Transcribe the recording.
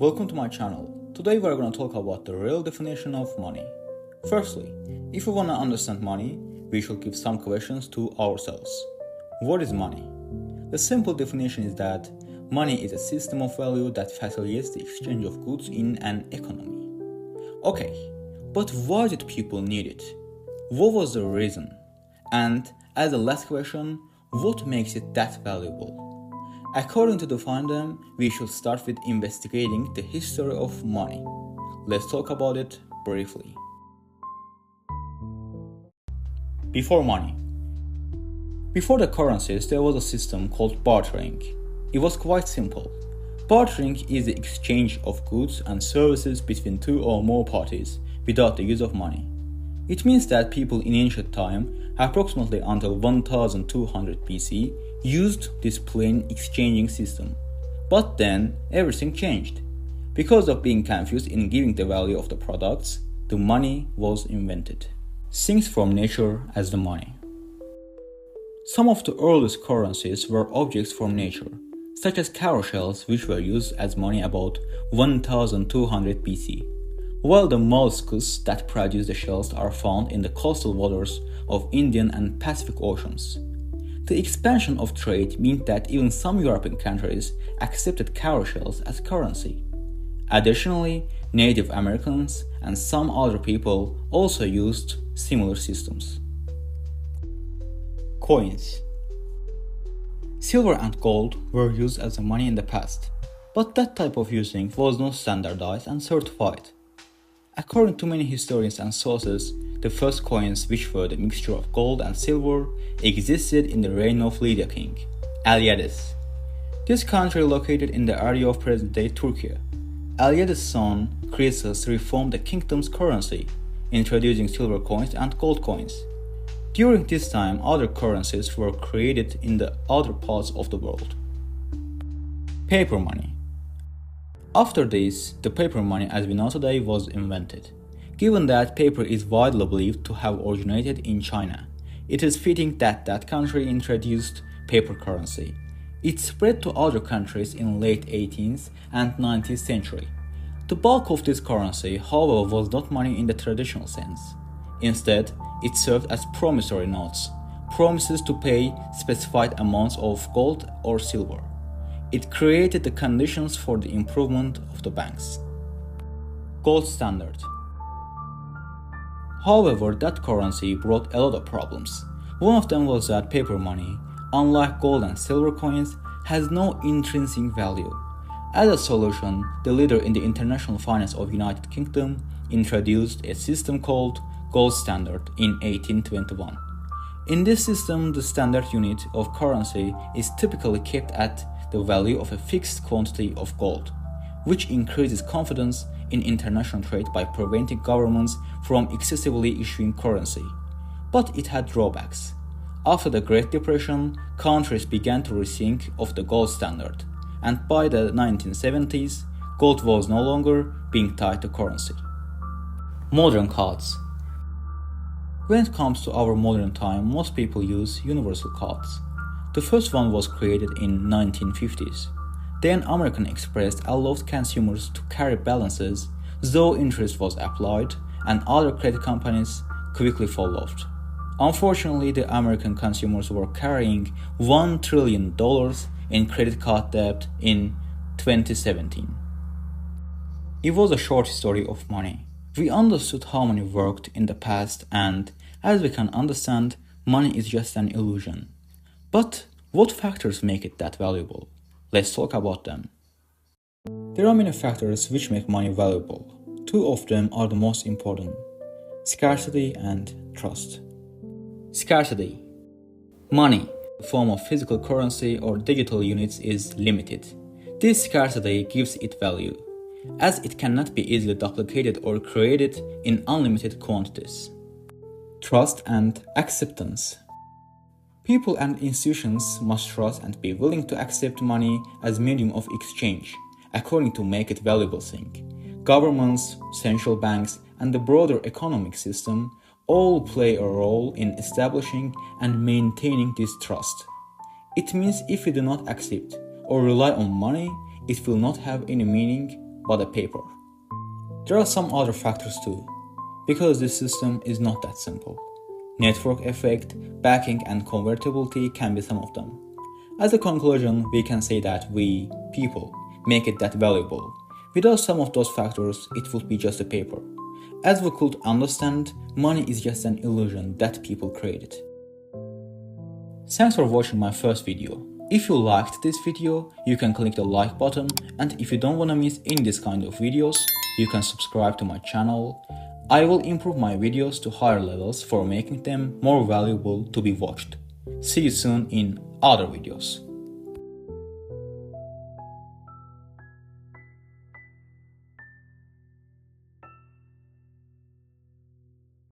Welcome to my channel. Today we are going to talk about the real definition of money. Firstly, if we want to understand money, we should give some questions to ourselves. What is money? The simple definition is that money is a system of value that facilitates the exchange of goods in an economy. Okay, but why did people need it? What was the reason? And as a last question, what makes it that valuable? According to the founder, we should start with investigating the history of money. Let's talk about it briefly. Before money. Before the currencies, there was a system called bartering. It was quite simple. Bartering is the exchange of goods and services between two or more parties without the use of money. It means that people in ancient time, approximately until 1200 BC, used this plain exchanging system. But then everything changed. Because of being confused in giving the value of the products, the money was invented. Things from nature as the money. Some of the earliest currencies were objects from nature, such as cow shells, which were used as money about 1200 BC, while the mollusks that produce the shells are found in the coastal waters of Indian and Pacific Oceans. The expansion of trade meant that even some European countries accepted cow shells as currency. Additionally, Native Americans and some other people also used similar systems. Coins. Silver and gold were used as money in the past, but that type of using was not standardized and certified. According to many historians and sources, the first coins, which were the mixture of gold and silver, existed in the reign of Lydia king, Alyattes. This country located in the area of present-day Turkey. Alyattes' son, Croesus, reformed the kingdom's currency, introducing silver coins and gold coins. During this time, other currencies were created in the other parts of the world. Paper money. After this, the paper money as we know today was invented. Given that paper is widely believed to have originated in China, it is fitting that that country introduced paper currency. It spread to other countries in late 18th and 19th century. The bulk of this currency, however, was not money in the traditional sense. Instead, it served as promissory notes, promises to pay specified amounts of gold or silver. It created the conditions for the improvement of the banks. Gold standard. However, that currency brought a lot of problems. One of them was that paper money, unlike gold and silver coins, has no intrinsic value. As a solution, the leader in the international finance of United Kingdom introduced a system called gold standard in 1821. In this system, the standard unit of currency is typically kept at the value of a fixed quantity of gold, which increases confidence in international trade by preventing governments from excessively issuing currency. But it had drawbacks. After the Great Depression, countries began to rethink of the gold standard, and by the 1970s, gold was no longer being tied to currency. Modern cards. When it comes to our modern time, most people use universal cards. The first one was created in 1950s. Then American Express allowed consumers to carry balances, though interest was applied, and other credit companies quickly followed. Unfortunately, the American consumers were carrying $1 trillion in credit card debt in 2017. It was a short story of money. We understood how money worked in the past, and as we can understand, money is just an illusion. But what factors make it that valuable? Let's talk about them. There are many factors which make money valuable. Two of them are the most important: scarcity and trust. Scarcity. Money, in the form of physical currency or digital units, is limited. This scarcity gives it value, as it cannot be easily duplicated or created in unlimited quantities. Trust and acceptance. People and institutions must trust and be willing to accept money as medium of exchange, according to make it valuable thing. Governments, central banks, and the broader economic system all play a role in establishing and maintaining this trust. It means if we do not accept or rely on money, it will not have any meaning but a paper. There are some other factors too, because this system is not that simple. Network effect, backing, and convertibility can be some of them. As a conclusion, we can say that we, people, make it that valuable. Without some of those factors, it would be just a paper. As we could understand, money is just an illusion that people created. Thanks for watching my first video. If you liked this video, you can click the like button, and if you don't want to miss any this kind of videos, you can subscribe to my channel. I will improve my videos to higher levels for making them more valuable to be watched. See you soon in other videos.